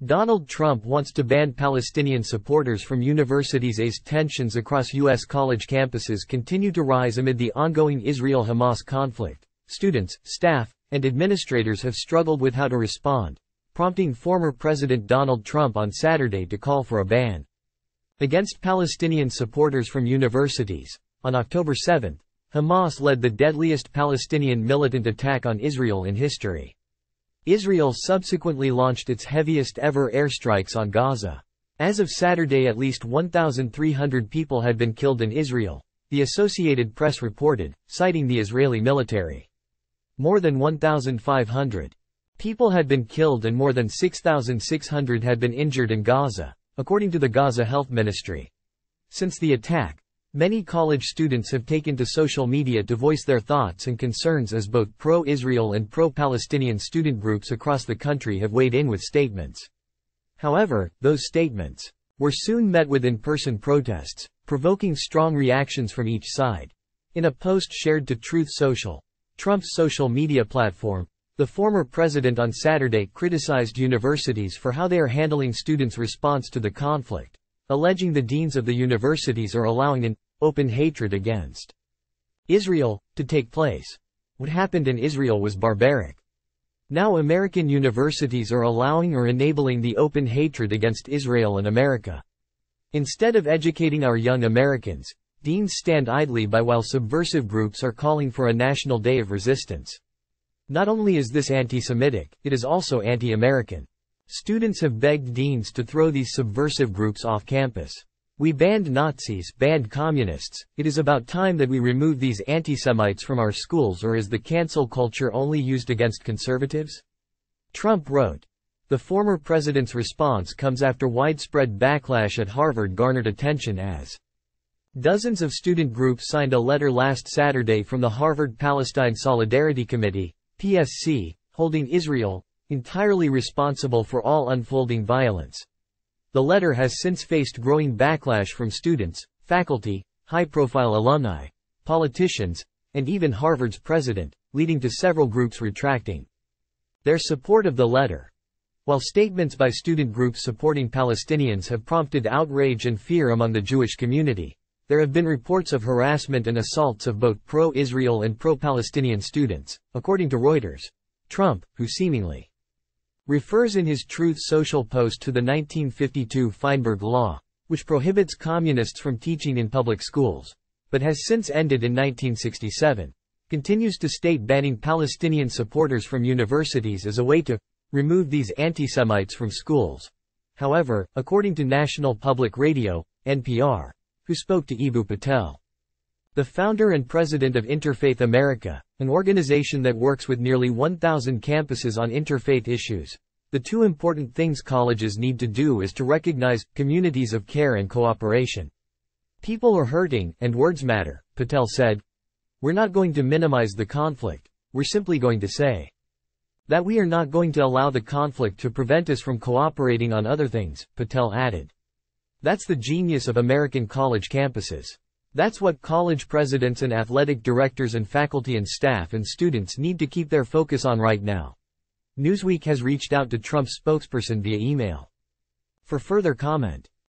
Donald Trump wants to ban Palestinian supporters from universities as tensions across U.S. college campuses continue to rise amid the ongoing Israel-Hamas conflict. Students, staff, and administrators have struggled with how to respond, prompting former President Donald Trump on Saturday to call for a ban against Palestinian supporters from universities. On October 7, Hamas led the deadliest Palestinian militant attack on Israel in history. Israel subsequently launched its heaviest ever airstrikes on Gaza. As of Saturday, at least 1,300 people had been killed in Israel, the Associated Press reported, citing the Israeli military. More than 1,500 people had been killed and more than 6,600 had been injured in Gaza, according to the Gaza Health Ministry. Since the attack, many college students have taken to social media to voice their thoughts and concerns as both pro-Israel and pro-Palestinian student groups across the country have weighed in with statements. However, those statements were soon met with in-person protests, provoking strong reactions from each side. In a post shared to Truth Social, Trump's social media platform, the former president on Saturday criticized universities for how they are handling students' response to the conflict, alleging the deans of the universities are allowing an open hatred against Israel to take place. What happened in Israel was barbaric. Now American universities are allowing or enabling the open hatred against Israel and America. Instead of educating our young Americans, deans stand idly by while subversive groups are calling for a national day of resistance. Not only is this anti-Semitic, it is also anti-American. Students have begged deans to throw these subversive groups off campus. We banned Nazis, banned communists. It is about time that we remove these antisemites from our schools, or is the cancel culture only used against conservatives? Trump wrote. The former president's response comes after widespread backlash at Harvard garnered attention as dozens of student groups signed a letter last Saturday from the Harvard Palestine Solidarity Committee, PSC, holding Israel entirely responsible for all unfolding violence. The letter has since faced growing backlash from students, faculty, high-profile alumni, politicians, and even Harvard's president, leading to several groups retracting their support of the letter. While statements by student groups supporting Palestinians have prompted outrage and fear among the Jewish community, there have been reports of harassment and assaults of both pro-Israel and pro-Palestinian students, according to Reuters. Trump, who seemingly refers in his Truth Social post to the 1952 Feinberg Law, which prohibits communists from teaching in public schools, but has since ended in 1967, continues to state banning Palestinian supporters from universities as a way to remove these antisemites from schools. However, according to National Public Radio, NPR, who spoke to Eboo Patel, the founder and president of Interfaith America, an organization that works with nearly 1,000 campuses on interfaith issues, the two important things colleges need to do is to recognize communities of care and cooperation. People are hurting, and words matter, Patel said. We're not going to minimize the conflict, we're simply going to say that we are not going to allow the conflict to prevent us from cooperating on other things, Patel added. That's the genius of American college campuses. That's what college presidents and athletic directors and faculty and staff and students need to keep their focus on right now. Newsweek has reached out to Trump's spokesperson via email for further comment.